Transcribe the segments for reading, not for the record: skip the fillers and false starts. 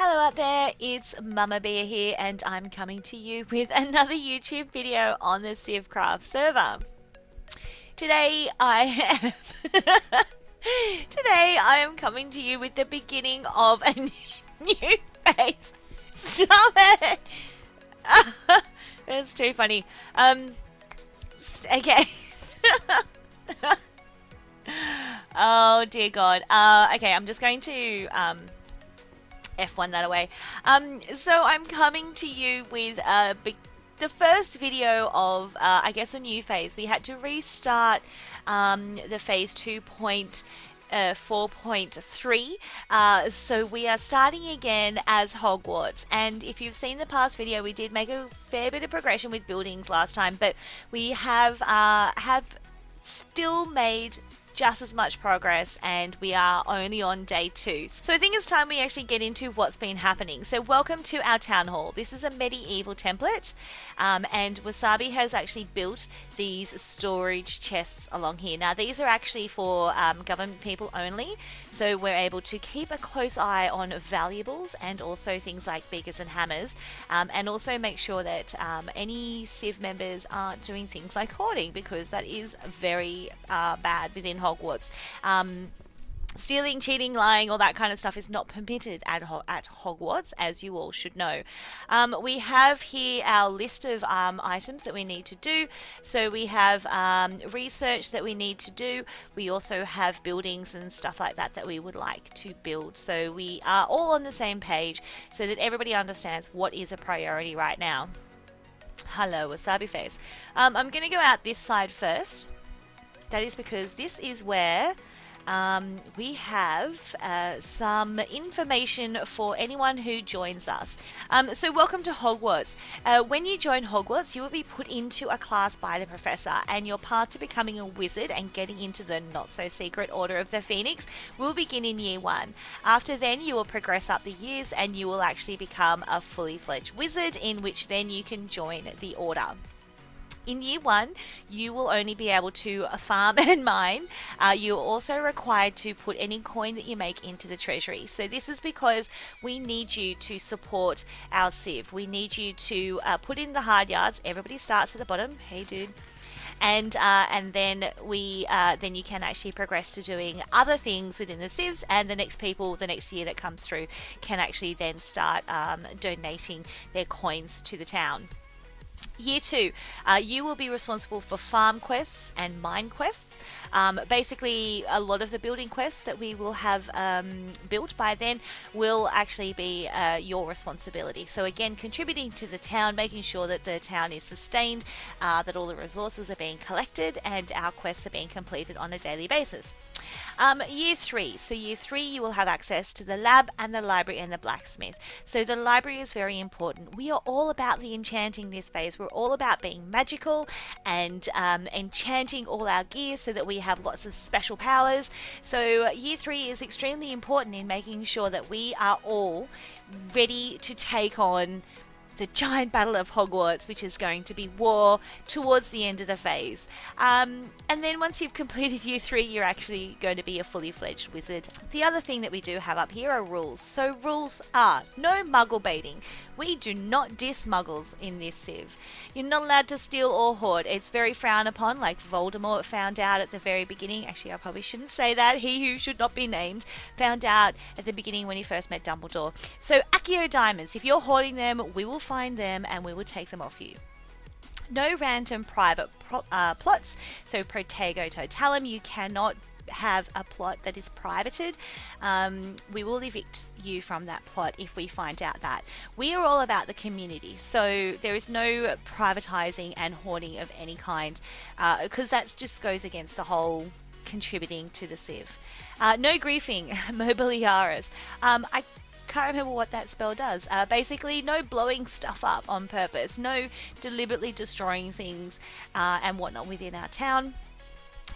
Hello out there, it's MummaBia here and I'm coming to you with another YouTube video on the CIVCRAFT server. Today I am Today I am coming to you with the beginning of a new phase. Stop it! It's too funny. Okay. Oh dear God. Okay, I'm just going to F1 that away. So I'm coming to you with the first video of, I guess, a new phase. We had to restart the phase 2.4.3. So we are starting again as Hogwarts. And if you've seen the past video, we did make a fair bit of progression with buildings last time, but we have still made just as much progress, and we are only on day 2. So I think it's time we actually get into what's been happening. So welcome to our town hall. This is a medieval template, and Wasabi has actually built these storage chests along here. Now these are actually for government people only, so we're able to keep a close eye on valuables and also things like beakers and hammers, and also make sure that any Civ members aren't doing things like hoarding, because that is very bad within Hogwarts. Stealing, cheating, lying, all that kind of stuff is not permitted at Hogwarts, as you all should know. We have here our list of items that we need to do. So we have research that we need to do. We also have buildings and stuff like that that we would like to build. So we are all on the same page so that everybody understands what is a priority right now. Hello, Wasabi Face. I'm going to go out this side first. That is because this is where we have some information for anyone who joins us. So welcome to Hogwarts. When you join Hogwarts, you will be put into a class by the professor, and your path to becoming a wizard and getting into the not-so-secret Order of the Phoenix will begin in year 1. After then, you will progress up the years and you will actually become a fully fledged wizard, in which then you can join the Order. In year 1, you will only be able to farm and mine. You're also required to put any coin that you make into the treasury. So this is because we need you to support our Civ. We need you to put in the hard yards. Everybody starts at the bottom. Hey, dude. And then then you can actually progress to doing other things within the Civs, and the next year that comes through can actually then start donating their coins to the town. Year 2, you will be responsible for farm quests and mine quests. Basically, a lot of the building quests that we will have built by then will actually be your responsibility. So again, contributing to the town, making sure that the town is sustained, that all the resources are being collected, and our quests are being completed on a daily basis. Year 3. So year 3, you will have access to the lab and the library and the blacksmith. So the library is very important. We are all about the enchanting this phase. We're all about being magical and enchanting all our gear so that we have lots of special powers. So year 3 is extremely important in making sure that we are all ready to take on the giant battle of Hogwarts, which is going to be war towards the end of the phase. And then once you've completed year 3, you're actually going to be a fully fledged wizard. The other thing that we do have up here are rules. So rules are no muggle baiting. We do not diss muggles in this Civ. You're not allowed to steal or hoard. It's very frowned upon, like Voldemort found out at the very beginning. Actually, I probably shouldn't say that. He who should not be named found out at the beginning when he first met Dumbledore. So Accio diamonds, if you're hoarding them, we will find them and we will take them off you. No random private plots, so Protego Totalum, you cannot have a plot that is privated. We will evict you from that plot if we find out that. We are all about the community, so there is no privatizing and hoarding of any kind, because that just goes against the whole contributing to the Civ. No griefing, mobiliaris. I can't remember what that spell does. Basically, no blowing stuff up on purpose, no deliberately destroying things and whatnot within our town.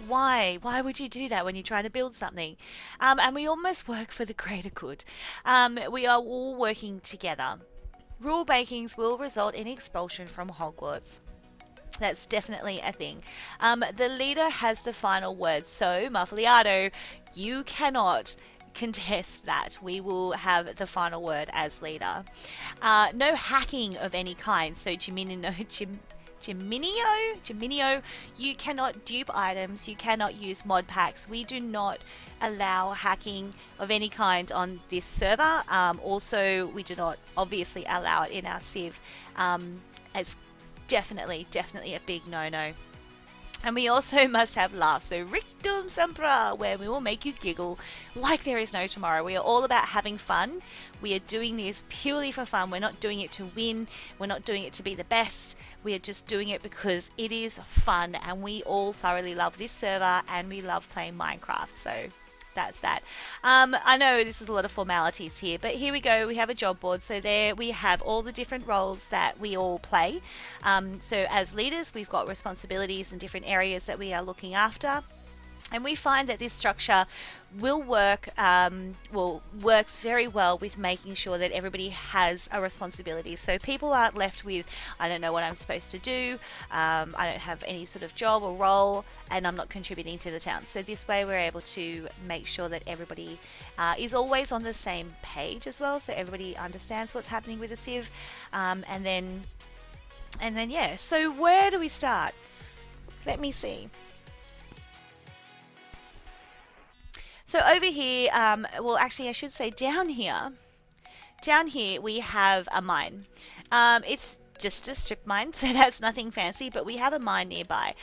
Why? Why would you do that when you're trying to build something? And we almost work for the greater good. We are all working together. Rule breakings will result in expulsion from Hogwarts. That's definitely a thing. The leader has the final word. So, Muffliato, you cannot contest that. We will have the final word as leader. No hacking of any kind. So Geminio, you cannot dupe items, you cannot use mod packs. We do not allow hacking of any kind on this server. Also, we do not obviously allow it in our Civ. It's definitely a big no-no. And we also must have laughs, so Rictum Sempra, where we will make you giggle like there is no tomorrow. We are all about having fun. We are doing this purely for fun. We're not doing it to win. We're not doing it to be the best. We are just doing it because it is fun, and we all thoroughly love this server, and we love playing Minecraft. So that's that. I know this is a lot of formalities here, but here we go. We have a job board. So there we have all the different roles that we all play. So as leaders, we've got responsibilities in different areas that we are looking after. And we find that this structure will work, works very well with making sure that everybody has a responsibility. So people aren't left with, I don't know what I'm supposed to do, I don't have any sort of job or role, and I'm not contributing to the town. So this way we're able to make sure that everybody is always on the same page as well, so everybody understands what's happening with the Civ. And then yeah, so where do we start? Let me see. So over here, well actually I should say down here we have a mine. It's just a strip mine, so that's nothing fancy, but we have a mine nearby.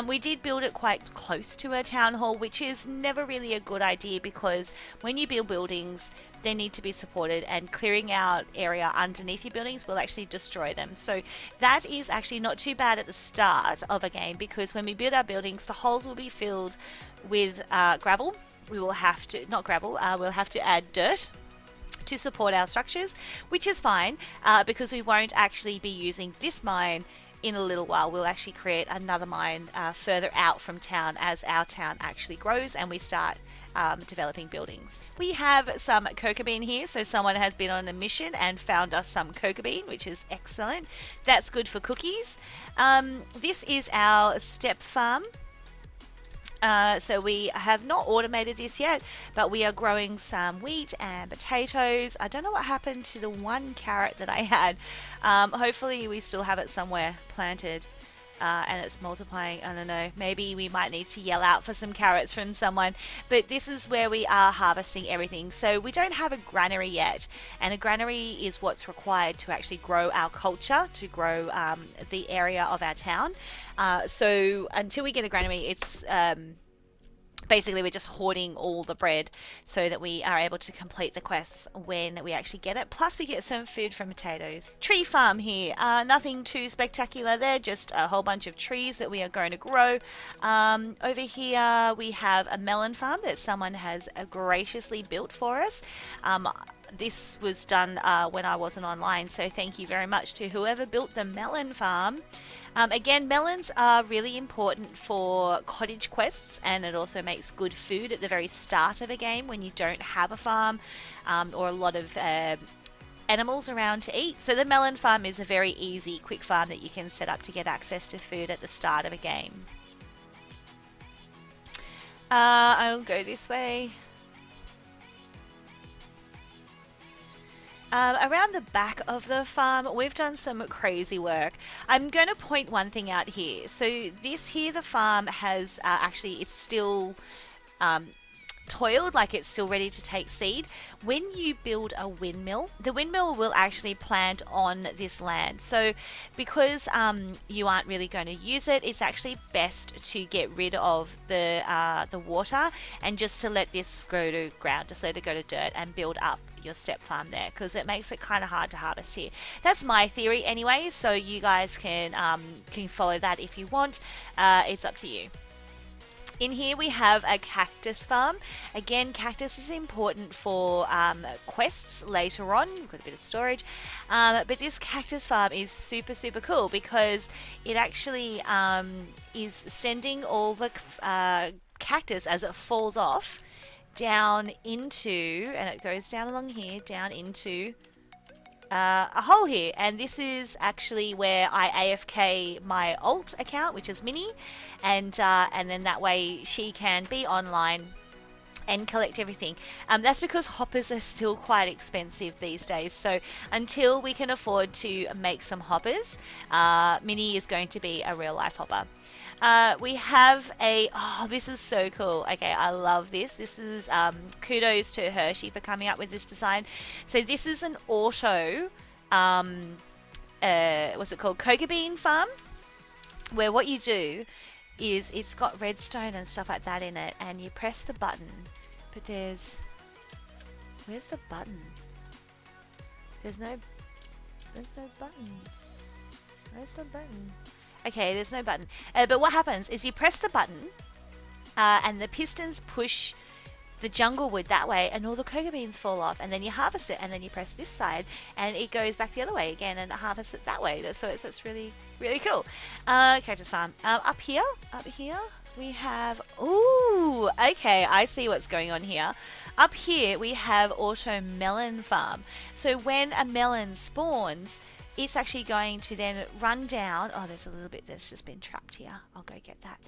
We did build it quite close to a town hall, which is never really a good idea, because when you build buildings, they need to be supported, and clearing out area underneath your buildings will actually destroy them. So that is actually not too bad at the start of a game, because when we build our buildings, the holes will be filled with gravel. We will have to, not gravel, we'll have to add dirt to support our structures, which is fine, because we won't actually be using this mine in a little while. We'll actually create another mine further out from town as our town actually grows and we start developing buildings. We have some cocoa bean here, so someone has been on a mission and found us some cocoa bean, which is excellent. That's good for cookies. This is our step farm. So we have not automated this yet, but we are growing some wheat and potatoes. I don't know what happened to the one carrot that I had. Hopefully we still have it somewhere planted, and it's multiplying. I don't know, maybe we might need to yell out for some carrots from someone, but this is where we are harvesting everything. So we don't have a granary yet, and a granary is what's required to actually grow our culture, to grow the area of our town. So until we get a granary, it's basically we're just hoarding all the bread so that we are able to complete the quests when we actually get it. Plus we get some food from potatoes. Tree farm here, nothing too spectacular there, just a whole bunch of trees that we are going to grow. Over here we have a melon farm that someone has graciously built for us. This was done when I wasn't online, so thank you very much to whoever built the melon farm. Again, melons are really important for cottage quests, and it also makes good food at the very start of a game when you don't have a farm or a lot of animals around to eat. So the melon farm is a very easy, quick farm that you can set up to get access to food at the start of a game. I'll go this way. Around the back of the farm, we've done some crazy work. I'm going to point one thing out here. So this here, the farm has actually, it's still toiled, like it's still ready to take seed. When you build a windmill, the windmill will actually plant on this land. So because you aren't really going to use it, it's actually best to get rid of the water and just to let this go to ground, just let it go to dirt and build up your step farm there, because it makes it kind of hard to harvest here. That's my theory anyway, so you guys can follow that if you want. It's up to you. In here we have a cactus farm. Again, cactus is important for quests later on. We've got a bit of storage. But this cactus farm is super, super cool because it actually is sending all the cactus as it falls off down into, and it goes down along here, down into a hole here, and this is actually where I AFK my alt account, which is Minnie, and then that way she can be online and collect everything. That's because hoppers are still quite expensive these days. So until we can afford to make some hoppers, Minnie is going to be a real life hopper. We have this is so cool. Okay, I love this. This is kudos to Hershey for coming up with this design. So this is an auto, what's it called? Cocoa bean farm, where what you do is it's got redstone and stuff like that in it, and you press the button. But where's the button? There's no button. Where's the button? Okay, there's no button. But what happens is you press the button, and the pistons push the jungle wood that way, and all the cocoa beans fall off, and then you harvest it, and then you press this side, and it goes back the other way again, and harvest it that way. So it's really, really cool. Cactus farm. Up here, we have, ooh, okay, I see what's going on here. Up here, we have auto melon farm. So when a melon spawns, it's actually going to then run down. Oh, there's a little bit that's just been trapped here. I'll go get that.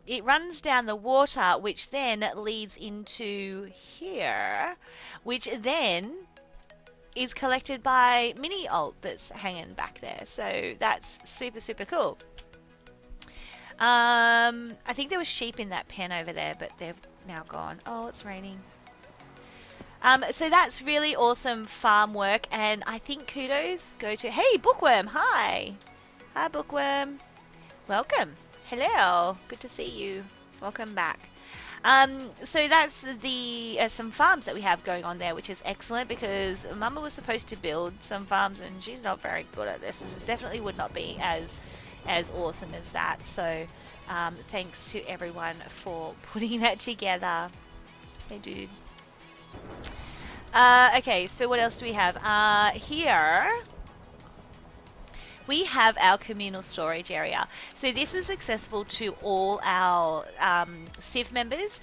It runs down the water, which then leads into here, which then is collected by Mini Alt that's hanging back there. So that's super, super cool. I think there was sheep in that pen over there, but they've now gone. Oh, it's raining. So that's really awesome farm work, and I think kudos go to, hey, Bookworm, hi. Hi, Bookworm. Welcome. Hello. Good to see you. Welcome back. So that's the some farms that we have going on there, which is excellent, because Mumma was supposed to build some farms, and she's not very good at this. This definitely would not be as awesome as that. So thanks to everyone for putting that together. Hey, dude. Okay, so what else do we have? Here we have our communal storage area. So this is accessible to all our Civ members.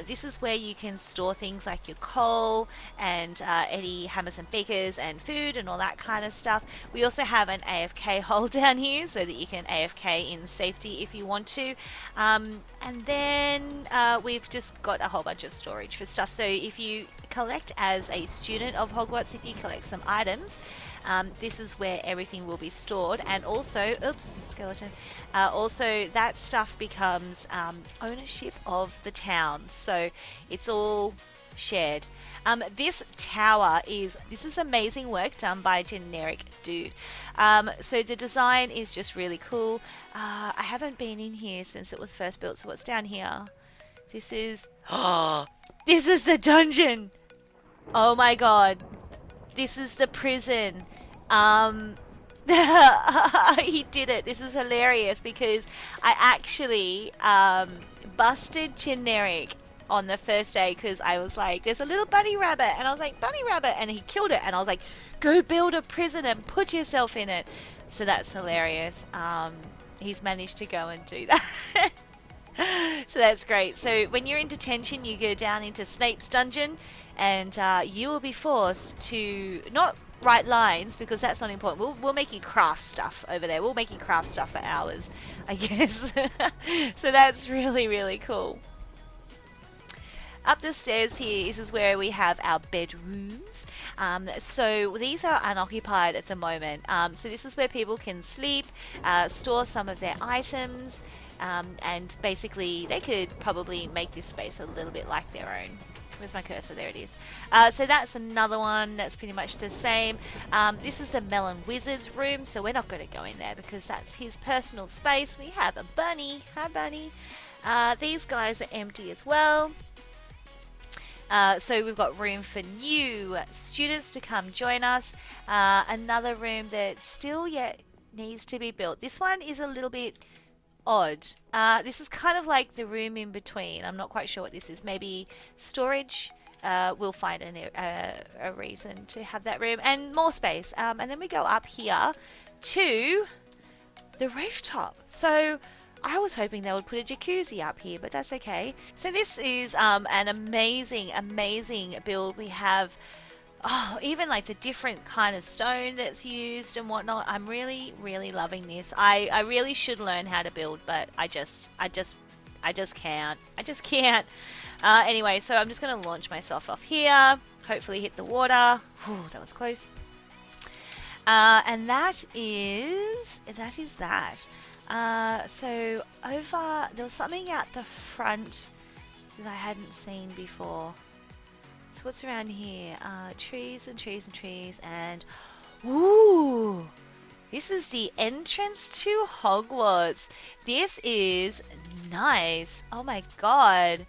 This is where you can store things like your coal and any hammers and beakers and food and all that kind of stuff. We also have an AFK hole down here so that you can AFK in safety if you want to. And then we've just got a whole bunch of storage for stuff. So if you collect as a student of Hogwarts, if you collect some items, this is where everything will be stored. And also, oops, skeleton, also that stuff becomes ownership of the town, so it's all shared. This tower this is amazing work done by Generic Dude. So the design is just really cool. I haven't been in here since it was first built, so what's down here? This is this is the dungeon. Oh my god, this is the prison. He did it. This is hilarious because I actually busted Generic on the first day because I was like, there's a little bunny rabbit, and I was like, bunny rabbit, and he killed it, and I was like, go build a prison and put yourself in it. So that's hilarious. He's managed to go and do that. So that's great. So when you're in detention, you go down into Snape's dungeon, and you will be forced to not write lines, because that's not important. We'll make you craft stuff over there. We'll make you craft stuff for hours, I guess. So that's really, really cool. Up the stairs here, this is where we have our bedrooms. So these are unoccupied at the moment. So this is where people can sleep, store some of their items, and basically they could probably make this space a little bit like their own. Where's my cursor? There it is. So that's another one that's pretty much the same. This is the Melon Wizard's room, so we're not going to go in there because that's his personal space. We have a bunny. Hi, bunny. These guys are empty as well. So we've got room for new students to come join us. Another room that still yet needs to be built. This one is a little bit odd. This is kind of like the room in between. I'm not quite sure what this is. Maybe storage. We'll find a reason to have that room and more space. And then we go up here to the rooftop. So I was hoping they would put a jacuzzi up here, but that's okay. So this is an amazing, amazing build. We have even like the different kind of stone that's used and whatnot. I'm really, really loving this. I really should learn how to build, but I just I just can't. I just can't. Anyway, so I'm just going to launch myself off here. Hopefully hit the water. Whew, that was close. And that is that. So over, there was something out the front that I hadn't seen before. So what's around here? Trees and trees and trees and... Ooh! This is the entrance to Hogwarts. This is nice. Oh my god.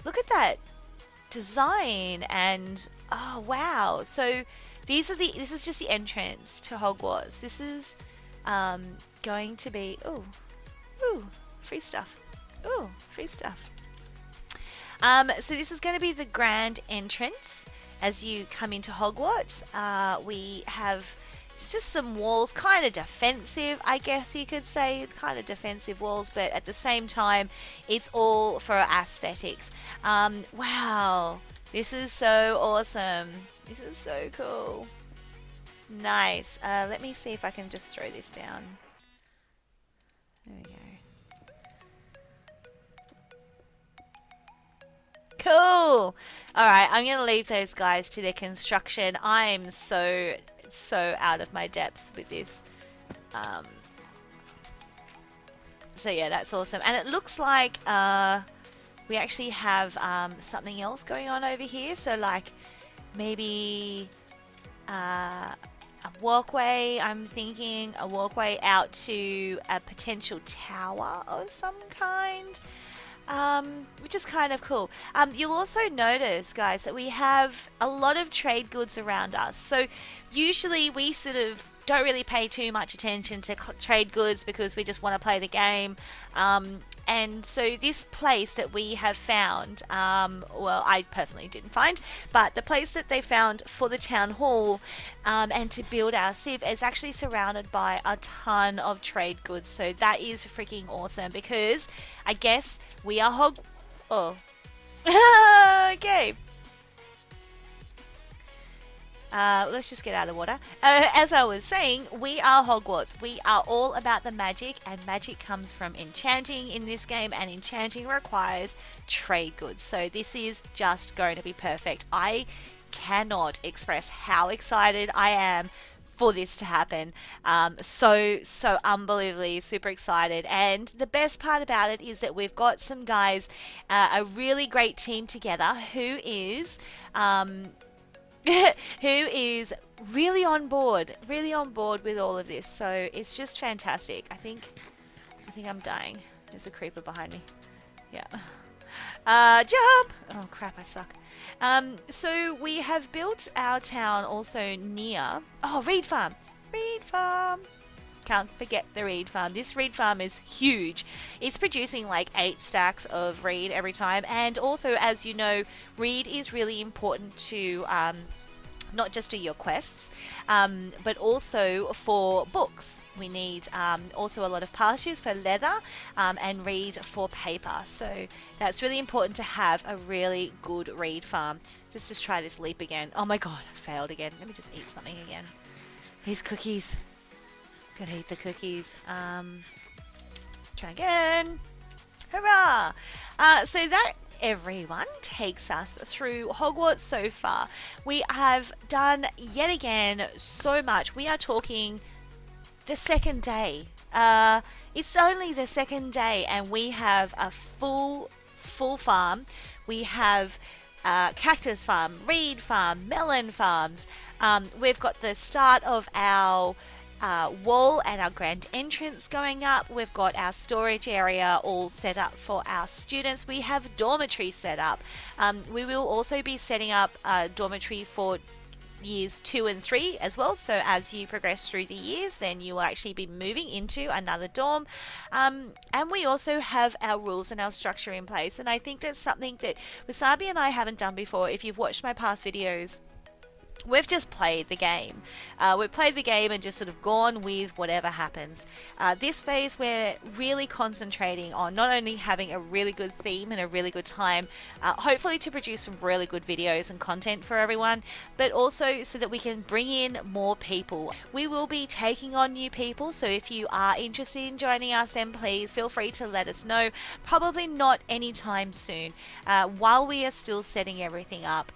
Look at that design and... Oh wow. So this is just the entrance to Hogwarts. This is going to be... Ooh, free stuff. Ooh, free stuff. So this is going to be the grand entrance as you come into Hogwarts. We have just some walls, kind of defensive, I guess you could say. It's kind of defensive walls, but at the same time, it's all for aesthetics. Wow, this is so awesome. This is so cool. Nice. Let me see if I can just throw this down. There we go. Cool. Alright, I'm going to leave those guys to their construction. I'm so out of my depth with this. So yeah, that's awesome. And it looks like we actually have something else going on over here. So like maybe a walkway, I'm thinking a walkway out to a potential tower of some kind. Which is kind of cool. You'll also notice, guys, that we have a lot of trade goods around us. So usually we sort of don't really pay too much attention to trade goods because we just want to play the game. And so this place that we have found, well, I personally didn't find, but the place that they found for the town hall and to build our civ is actually surrounded by a ton of trade goods. So that is freaking awesome because I guess we are okay. Let's just get out of the water. As I was saying, we are Hogwarts. We are all about the magic, and magic comes from enchanting in this game, and enchanting requires trade goods. So this is just going to be perfect. I cannot express how excited I am for this to happen. So unbelievably super excited. And the best part about it is that we've got some guys, a really great team together who is... who is really on board with all of this. So it's just fantastic. I think I'm dying. There's a creeper behind me. Yeah. Jump! Oh crap, I suck. So we have built our town also near... Oh, reed farm! Reed farm! Can't forget the reed farm. This reed farm is huge. It's producing like 8 stacks of reed every time. And also, as you know, reed is really important to... not just to your quests, but also for books. We need also a lot of pastures for leather and reed for paper. So that's really important to have a really good reed farm. Just try this leap again. Oh my god, I failed again. Let me just eat something again. These cookies. Gotta eat the cookies. Try again. Hurrah! So that, everyone, takes us through Hogwarts so far. We have done yet again so much. We are talking the second day. It's only the second day and we have a full farm. We have cactus farm, reed farm, melon farms. We've got the start of our wall and our grand entrance going up. We've got our storage area all set up for our students. We have dormitories set up. We will also be setting up a dormitory for years 2 and 3 as well. So as you progress through the years, then you will actually be moving into another dorm. And we also have our rules and our structure in place. And I think that's something that Wasabi and I haven't done before. If you've watched my past videos, we've just played the game. We've played the game and just sort of gone with whatever happens. This phase, we're really concentrating on not only having a really good theme and a really good time, hopefully to produce some really good videos and content for everyone, but also so that we can bring in more people. We will be taking on new people, so if you are interested in joining us, then please feel free to let us know. Probably not anytime soon, while we are still setting everything up.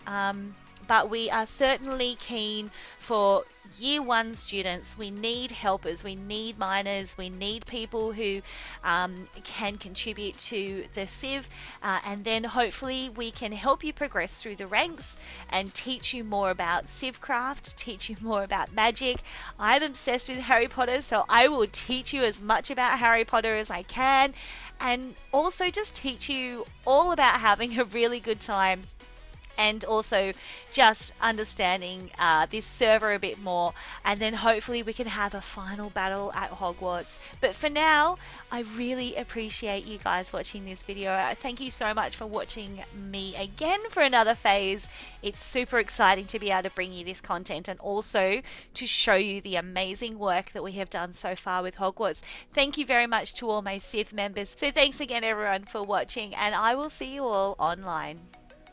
But we are certainly keen for year one students. We need helpers, we need minors, we need people who can contribute to the Civ, and then hopefully we can help you progress through the ranks and teach you more about CivCraft, teach you more about magic. I'm obsessed with Harry Potter, so I will teach you as much about Harry Potter as I can, and also just teach you all about having a really good time, and also just understanding this server a bit more, and then hopefully we can have a final battle at Hogwarts. But for now, I really appreciate you guys watching this video. Thank you so much for watching me again for another phase. It's super exciting to be able to bring you this content and also to show you the amazing work that we have done so far with Hogwarts. Thank you very much to all my Civ members. So thanks again everyone for watching, and I will see you all online.